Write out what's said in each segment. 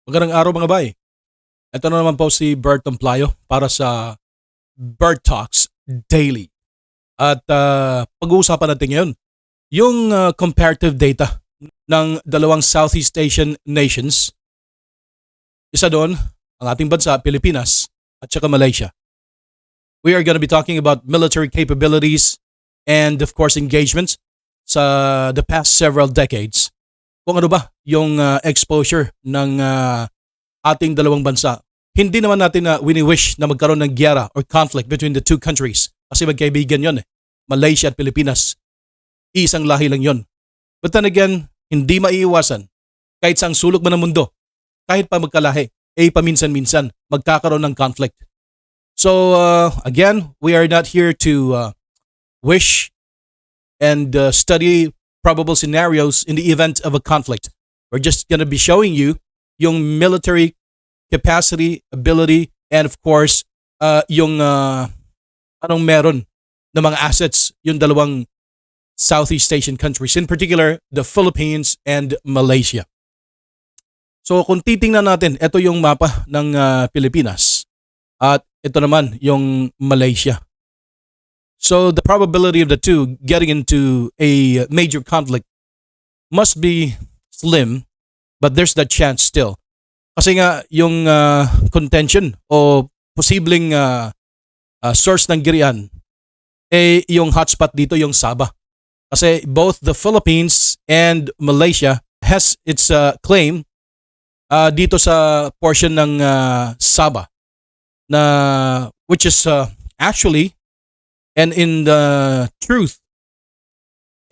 Magandang araw mga bay. Ito na naman po si Bert para sa Bert Talks Daily. At pag-uusapan natin ngayon yung comparative data ng dalawang Southeast Asian nations. Isa doon, ang ating bansa, Pilipinas at saka Malaysia. We are going to be talking about military capabilities and of course engagements sa the past several decades. Kung ano ba yung exposure ng ating dalawang bansa. Hindi naman natin na wini-wish na magkaroon ng giyera or conflict between the two countries kasi magkaibigan yon eh. Malaysia at Pilipinas. Isang lahi lang yon. But then again, hindi maiiwasan kahit saang sulok man ng mundo, kahit pa magkalahi, paminsan-minsan magkakaroon ng conflict. So again, we are not here to wish and study probable scenarios in the event of a conflict. We're just going to be showing you yung military capacity, ability, and of course, yung anong meron ng mga assets yung dalawang Southeast Asian countries, in particular, the Philippines and Malaysia. So kung titingnan natin, ito yung mapa ng Pilipinas at ito naman yung Malaysia. So the probability of the two getting into a major conflict must be slim, but there's that chance still. Kasi nga yung contention o posibleng source ng girian yung hotspot dito yung Sabah. Kasi both the Philippines and Malaysia has its claim dito sa portion ng Sabah na which is actually and in the truth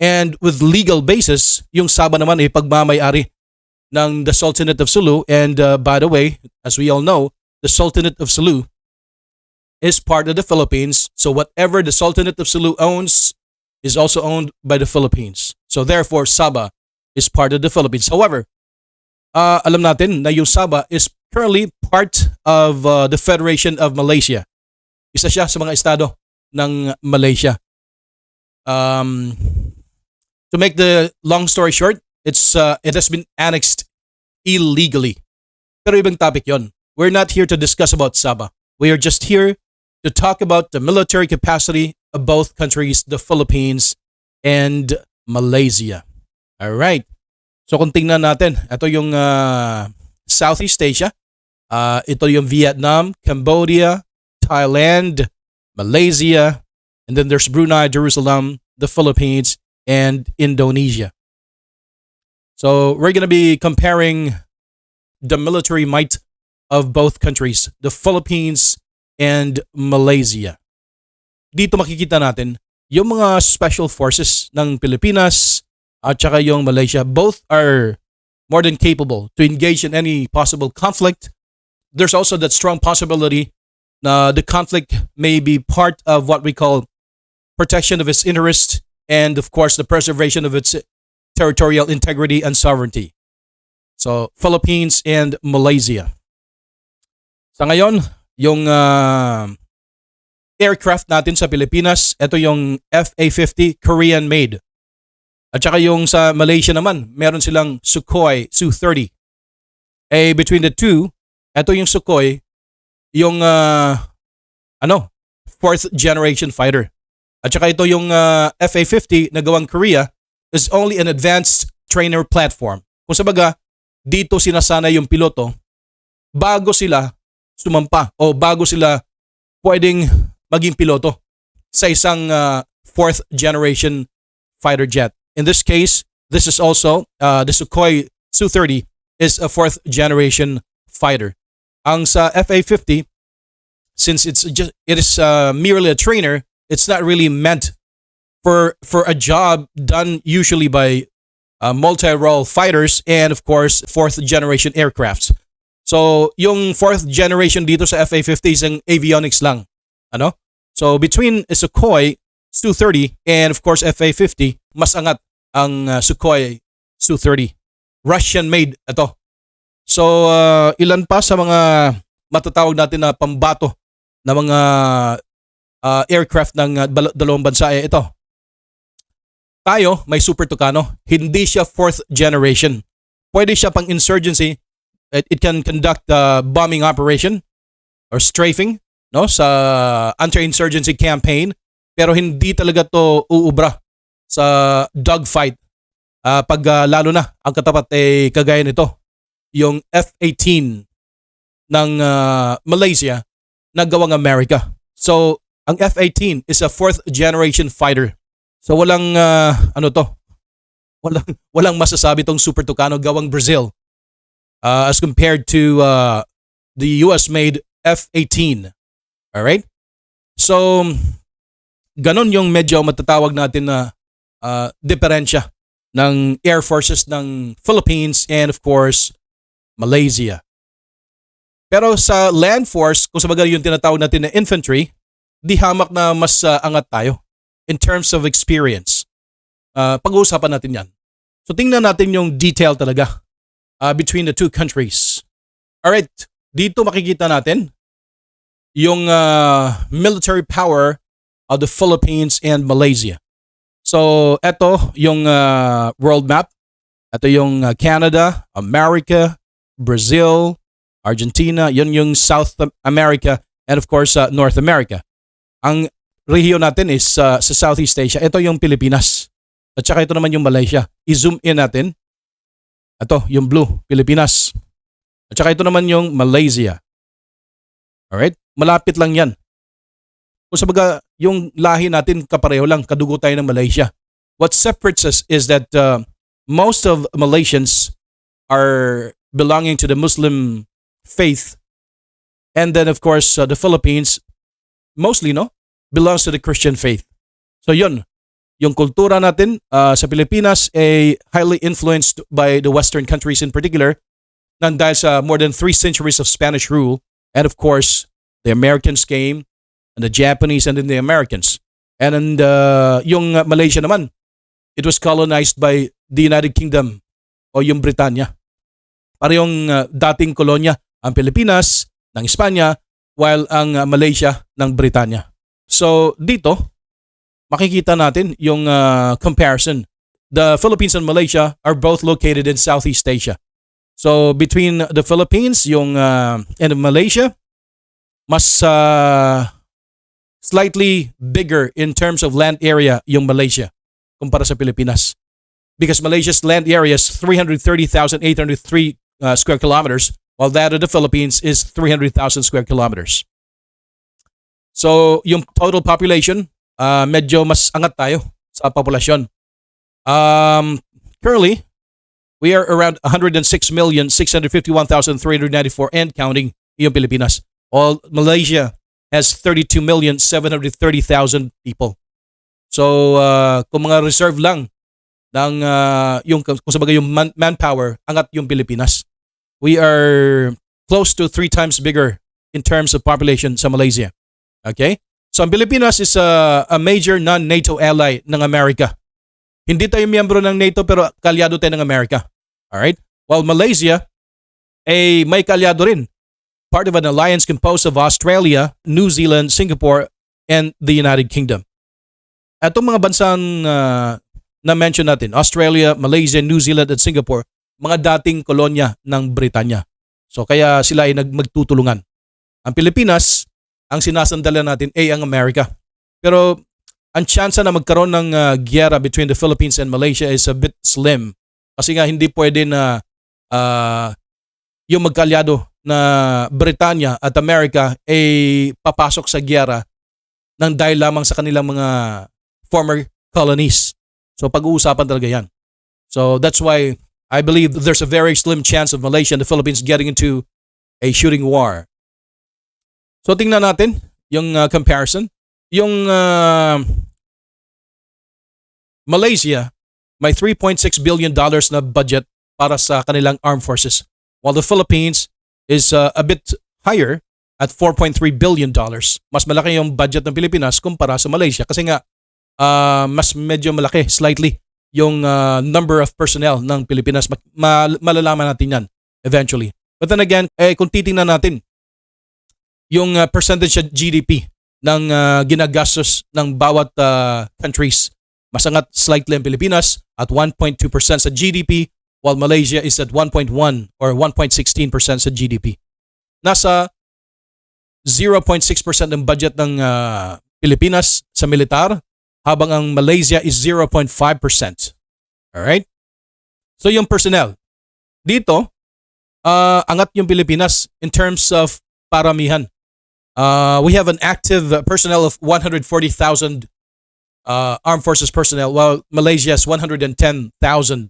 and with legal basis, yung Sabah naman ay pagmamay-ari ng the Sultanate of Sulu. And by the way, as we all know, the Sultanate of Sulu is part of the Philippines. So whatever the Sultanate of Sulu owns is also owned by the Philippines. So therefore, Sabah is part of the Philippines. However, alam natin na yung Sabah is currently part of the Federation of Malaysia. Isa siya sa mga estado ng Malaysia. To make the long story short, it has been annexed illegally. Pero ibang topic yon. We're not here to discuss about Sabah. We are just here to talk about the military capacity of both countries, the Philippines and Malaysia. All right. So kung tingnan natin, ito yung Southeast Asia. Ito yung Vietnam, Cambodia, Thailand, Malaysia, and then there's Brunei, Jerusalem, the Philippines, and Indonesia. So we're going to be comparing the military might of both countries, the Philippines and Malaysia. Dito makikita natin yung mga special forces ng Pilipinas at saka yung Malaysia. Both are more than capable to engage in any possible conflict. There's also that strong possibility the conflict may be part of what we call protection of its interest and, of course, the preservation of its territorial integrity and sovereignty. So, Philippines and Malaysia. Sa ngayon, yung aircraft natin sa Pilipinas, ito yung FA-50 Korean-made. At saka yung sa Malaysia naman, meron silang Sukhoi Su-30. Between the two, ito yung Sukhoi, yung fourth generation fighter. At saka ito yung FA-50 na gawang Korea is only an advanced trainer platform. Kung sabaga, dito sinasanay yung piloto bago sila sumampa o bago sila pwedeng maging piloto sa isang fourth generation fighter jet. In this case, this is also the Sukhoi Su-30 is a fourth generation fighter. Ang sa FA-50, since it is merely a trainer, it's not really meant for a job done usually by multi-role fighters and of course fourth generation aircrafts. So yung fourth generation dito sa FA-50 is ang avionics lang. So between a Sukhoi Su-30 and of course FA-50, mas angat ang Sukhoi Su-30. Russian made ito. So ilan pa sa mga matatawag natin na pambato na mga aircraft ng dalawang bansa ito. Tayo may Super Tucano, hindi siya fourth generation. Pwede siya pang insurgency It can conduct bombing operation or strafing, no, sa anti-insurgency campaign, pero hindi talaga to uubra sa dogfight pag lalo na ang katapat kagaya nito, yung F-18 ng Malaysia na gawang Amerika. So, ang F-18 is a fourth generation fighter. So walang walang masasabi tong Super Tucano gawang Brazil as compared to the US-made F-18. Alright? So, ganon yung medyo matatawag natin na diferensya ng Air Forces ng Philippines and of course, Malaysia. Pero sa land force, kung sa bagay yung tinatawag natin na infantry, di hamak na mas angat tayo in terms of experience. Pag-uusapan natin yan. So tingnan natin yung detail talaga between the two countries. Alright, dito makikita natin yung military power of the Philippines and Malaysia. So eto yung world map. Ito yung Canada, America, Brazil, Argentina, yun yung South America, and of course North America. Ang rehiyon natin is sa Southeast Asia. Ito yung Pilipinas. At saka ito naman yung Malaysia. I-zoom in natin. Ito, yung blue, Pilipinas. At saka ito naman yung Malaysia. Alright? Malapit lang yan. Kung sabaga, yung lahi natin kapareho lang, kadugo tayo ng Malaysia. What separates us is that most of Malaysians are belonging to the Muslim faith. And then of course, the Philippines, mostly, no, belongs to the Christian faith. So yun, yung kultura natin sa Pilipinas ay highly influenced by the Western countries in particular, nang dahil sa more than 3 centuries of Spanish rule, and of course, the Americans came, and the Japanese, and then the Americans. And yung Malaysia naman, it was colonized by the United Kingdom o yung Britanya. Para yung dating kolonya ang Pilipinas ng Espanya, while ang Malaysia ng Britanya. So dito, makikita natin yung comparison. The Philippines and Malaysia are both located in Southeast Asia. So between the Philippines and Malaysia, mas slightly bigger in terms of land area yung Malaysia kumpara sa Pilipinas. Because Malaysia's land area is 330,803 square kilometers, while that of the Philippines is 300,000 square kilometers. So, yung total population, medyo mas angat tayo sa populasyon. Currently, we are around 106,651,394 and counting yung Pilipinas. While Malaysia has 32,730,000 people. So, kung mga reserve lang ng yung kung sabaga yung manpower, angat yung Pilipinas. We are close to 3 times bigger in terms of population sa Malaysia. Okay? So ang Pilipinas is a major non-NATO ally ng Amerika. Hindi tayo miyembro ng NATO pero kalyado tayo ng Amerika. Alright? While Malaysia ay may kalyado rin. Part of an alliance composed of Australia, New Zealand, Singapore, and the United Kingdom. Itong mga bansang na-mention natin, Australia, Malaysia, New Zealand, at Singapore, mga dating kolonya ng Britanya. So kaya sila ay magtutulungan. Ang Pilipinas, ang sinasandalan natin ay ang Amerika. Pero ang tsansa na magkaroon ng gyera between the Philippines and Malaysia is a bit slim. Kasi nga hindi pwede na yung magkalyado na Britanya at Amerika ay papasok sa gyera nang dahil lamang sa kanilang mga former colonies. So pag-uusapan talaga yan. So that's why I believe there's a very slim chance of Malaysia and the Philippines getting into a shooting war. So tingnan natin yung comparison. Yung Malaysia may $3.6 billion na budget para sa kanilang armed forces, while the Philippines is a bit higher at $4.3 billion. Mas malaki yung budget ng Pilipinas kumpara sa Malaysia kasi nga mas medyo malaki slightly yung number of personnel ng Pilipinas. Malalaman natin yan eventually. But then again, kung titingnan natin yung percentage sa GDP ng ginagastos ng bawat countries, masangat slightly ang Pilipinas at 1.2% sa GDP, while Malaysia is at 1.1 or 1.16% sa GDP. Nasa 0.6% ng budget ng Pilipinas sa militar, habang ang Malaysia is 0.5%. Alright? So yung personnel. Dito, angat yung Pilipinas in terms of paramihan. We have an active personnel of 140,000 armed forces personnel, while Malaysia is 110,000.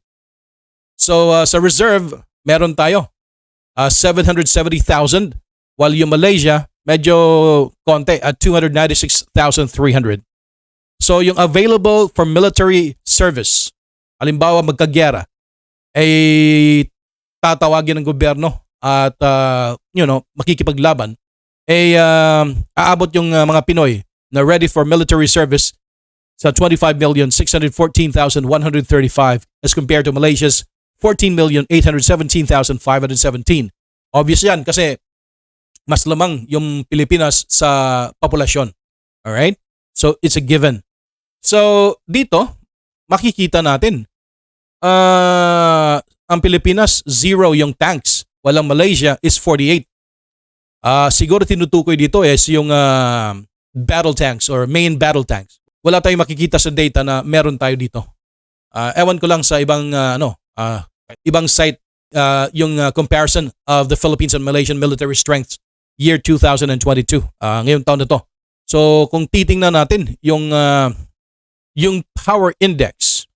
So sa reserve, meron tayo 770,000, while yung Malaysia medyo konti at 296,300. So yung available for military service, halimbawa magkagyera, ay tatawagin ng gobyerno at makikipaglaban, ay aabot yung mga Pinoy na ready for military service sa 25,614,135 as compared to Malaysia's 14,817,517. Obvious yan kasi mas lamang yung Pilipinas sa populasyon. Alright? So, it's a given. So, dito, makikita natin, ang Pilipinas, 0 yung tanks. Walang Malaysia is 48. Siguro tinutukoy dito is yung battle tanks or main battle tanks. Wala tayong makikita sa data na meron tayo dito. Ewan ko lang sa ibang ibang site yung comparison of the Philippines and Malaysian military strengths year 2022. Ngayong taon na to. So kung titingnan natin yung power index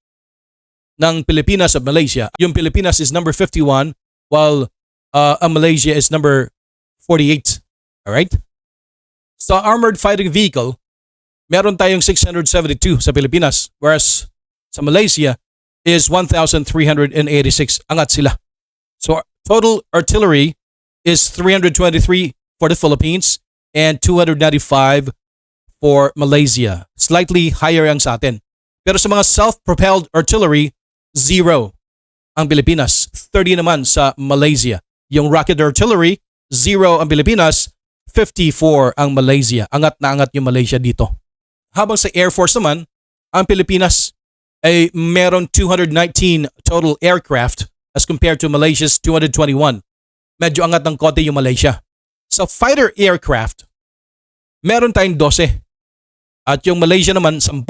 ng Pilipinas at Malaysia, yung Pilipinas is number 51 while Malaysia is number 48. Alright? Sa armored fighting vehicle, meron tayong 672 sa Pilipinas, whereas sa Malaysia is 1,386. Angat sila. So total artillery is 323 for the Philippines and 295 for Malaysia. Slightly higher ang sa atin. Pero sa mga self-propelled artillery, 0 ang Pilipinas, 30 naman sa Malaysia. Yung rocket artillery, 0 ang Pilipinas, 54 ang Malaysia. Angat na angat yung Malaysia dito. Habang sa Air Force naman, ang Pilipinas ay meron 219 total aircraft as compared to Malaysia's 221. Medyo angat ng konti yung Malaysia. Sa fighter aircraft, meron tayong 12. At yung Malaysia naman, 10.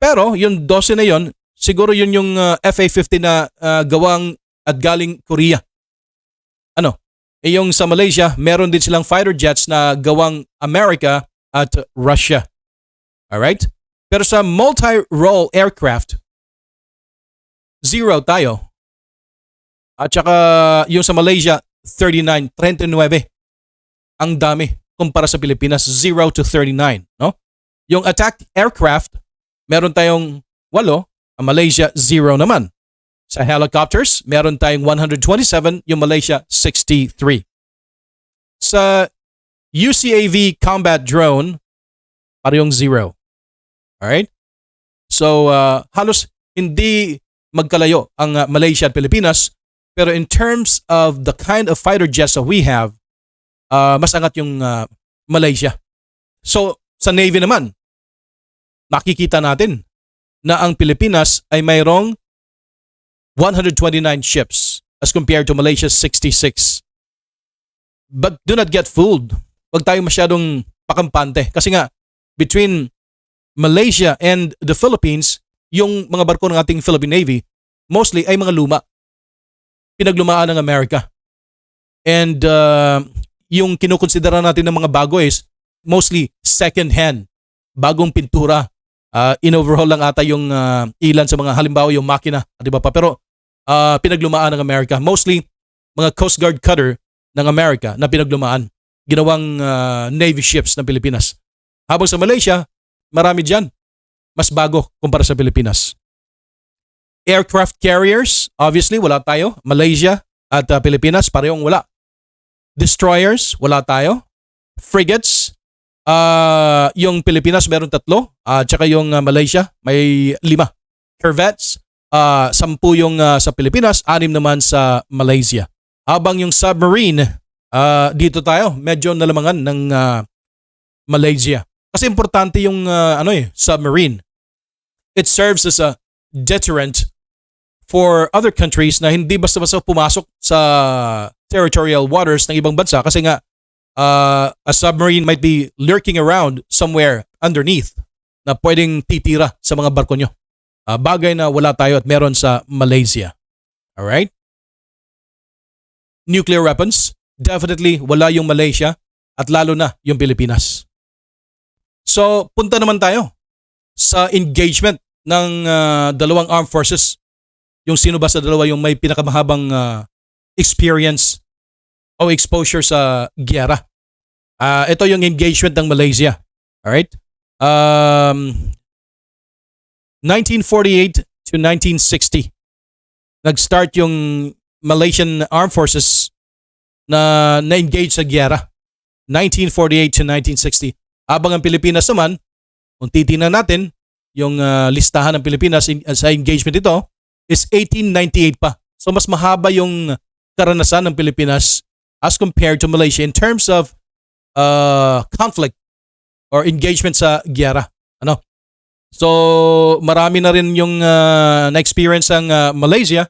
Pero yung 12 na yon, siguro yun yung FA-50 na gawang at galing Korea. Yung sa Malaysia, meron din silang fighter jets na gawang America at Russia. Alright? Pero sa multi-role aircraft, 0 tayo. At saka yung sa Malaysia, 39. Ang dami kumpara sa Pilipinas, 0 to 39. No? Yung attack aircraft, meron tayong 8. Ang Malaysia, 0 naman. Sa helicopters, meron tayong 127. Yung Malaysia, 63. Sa UCAV combat drone, parehong 0. Alright? So, halos hindi magkalayo ang Malaysia at Pilipinas. Pero in terms of the kind of fighter jets that we have, mas angat yung Malaysia. So, sa Navy naman, makikita natin na ang Pilipinas ay mayroong 129 ships as compared to Malaysia's 66. But do not get fooled. Huwag tayong masyadong pakampante. Kasi nga, between Malaysia and the Philippines, yung mga barko ng ating Philippine Navy, mostly ay mga luma. Pinaglumaan ng Amerika. And yung kinukonsidera natin ng mga bago is mostly second hand. Bagong pintura. In-overhaul lang ata yung ilan sa mga halimbawa yung makina. Di ba pa? Pero pinaglumaan ng Amerika. Mostly mga Coast Guard cutter ng Amerika na pinaglumaan. Ginawang Navy ships ng Pilipinas. Habang sa Malaysia, marami dyan. Mas bago kumpara sa Pilipinas. Aircraft carriers, obviously wala tayo. Malaysia at Pilipinas, parehong wala. Destroyers, wala tayo. Frigates, yung Pilipinas meron 3. Tsaka yung Malaysia, may 5. Corvettes, 10 yung sa Pilipinas, 6 naman sa Malaysia. Habang yung submarine, dito tayo, medyo nalamangan ng Malaysia. Kasi importante yung submarine. It serves as a deterrent for other countries na hindi basta-basta pumasok sa territorial waters ng ibang bansa kasi nga a submarine might be lurking around somewhere underneath na pwedeng titira sa mga barko nyo. Bagay na wala tayo at meron sa Malaysia. Alright? Nuclear weapons, definitely wala yung Malaysia at lalo na yung Pilipinas. So, punta naman tayo sa engagement ng dalawang armed forces. Yung sino ba sa dalawa yung may pinakamahabang experience o exposure sa giyera. Ito yung engagement ng Malaysia. Alright? 1948 to 1960. Nag-start yung Malaysian Armed Forces na na-engage sa giyera. 1948 to 1960. Habang ang Pilipinas naman, kung titingnan natin, yung listahan ng Pilipinas sa engagement ito is 1898 pa. So mas mahaba yung karanasan ng Pilipinas as compared to Malaysia in terms of conflict or engagement sa giyera. Ano? So marami na rin yung na-experience ang Malaysia.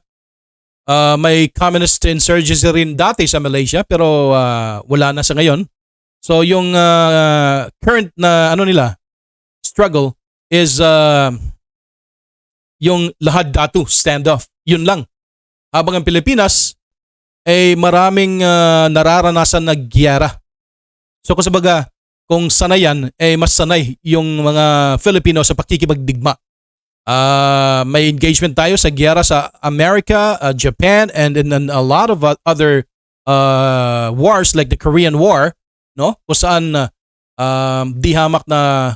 May communist insurgency rin dati sa Malaysia pero wala na sa ngayon. So yung current na struggle is yung Lahad Datu standoff. Yun lang. Habang ang Pilipinas ay maraming nararanasan na giyera. So kung sanayan, mas sanay yung mga Filipino sa pakikipagdigma. May engagement tayo sa giyera sa America, Japan, and then a lot of other wars like the Korean War, no? Kung saan di hamak na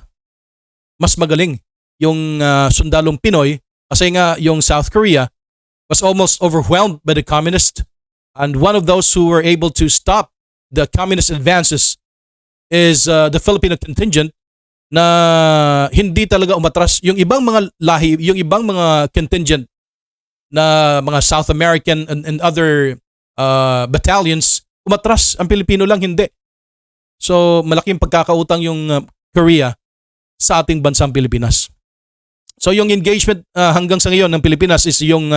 mas magaling yung sundalong Pinoy kasi nga yung South Korea was almost overwhelmed by the communists, and one of those who were able to stop the communist advances is the Filipino contingent na hindi talaga umatras. Yung ibang mga lahi, yung ibang mga contingent na mga South American and other battalions, umatras. Ang Pilipino lang hindi. So malaking pagkakautang yung Korea sa ating bansang Pilipinas. So yung engagement hanggang sa ngayon ng Pilipinas is yung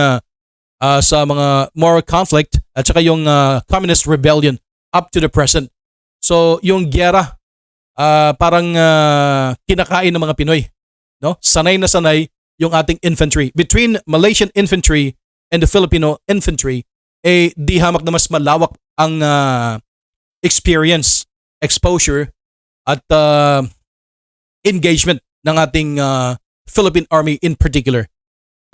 sa mga more conflict at saka yung communist rebellion up to the present. So yung giyera parang kinakain ng mga Pinoy, no? Sanay na sanay yung ating infantry. Between Malaysian infantry and the Filipino infantry, di hamak na mas malawak ang experience, exposure at engagement ng ating Philippine Army in particular.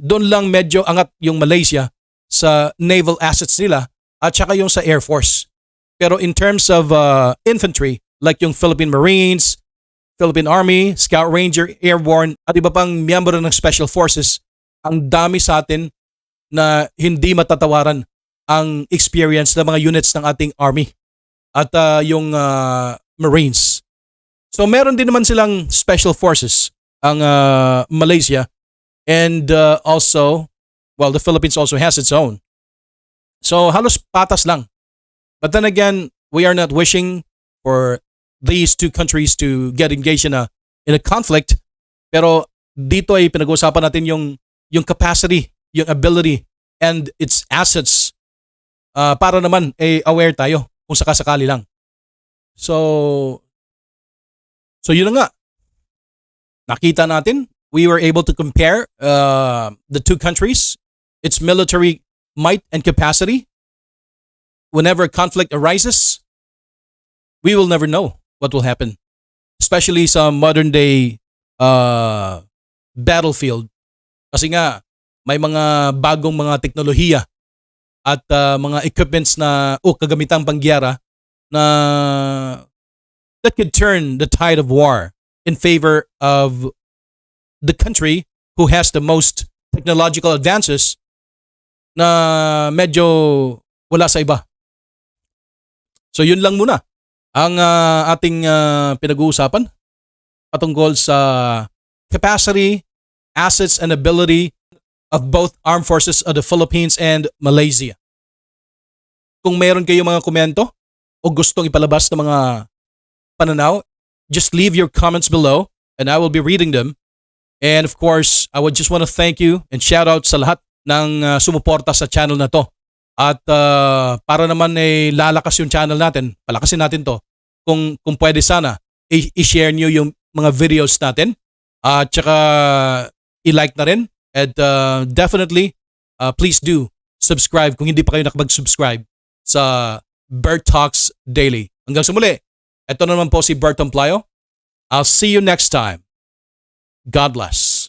Doon lang medyo angat yung Malaysia sa naval assets nila at saka yung sa Air Force. Pero in terms of infantry, like yung Philippine Marines, Philippine Army, Scout Ranger, Airborne, at iba pang miyembro ng Special Forces, ang dami sa atin na hindi matatawaran ang experience ng mga units ng ating Army at yung Marines. So meron din naman silang Special Forces, ang Malaysia, and also, well, the Philippines also has its own. So halos patas lang. But then again, we are not wishing for these two countries to get engaged in a conflict. Pero dito ay pinag-uusapan natin yung capacity, yung ability, and its assets para naman aware tayo kung sakasakali lang. So yun na nga. Nakita natin, we were able to compare the two countries, its military might and capacity. Whenever a conflict arises, we will never know what will happen. Especially sa modern day battlefield. Kasi nga, may mga bagong mga teknolohiya at mga equipments na kagamitang pangyara na that could turn the tide of war in favor of the country who has the most technological advances na medyo wala sa iba. So yun lang muna ang ating pinag-uusapan patungkol sa capacity, assets, and ability of both armed forces of the Philippines and Malaysia. Kung mayroon kayong mga komento o gustong ipalabas ng mga pananaw, just leave your comments below and I will be reading them. And of course, I would just want to thank you and shout out sa lahat sumuporta sa channel na to. At para naman lalakas yung channel natin, palakasin natin to. Kung pwede sana, i-share nyo yung mga videos natin. At saka i-like na rin. And definitely, please do subscribe kung hindi pa kayo nakapag-subscribe sa Bert Talks Daily. Hanggang sa muli, ito naman po si Bert I'll see you next time. God bless.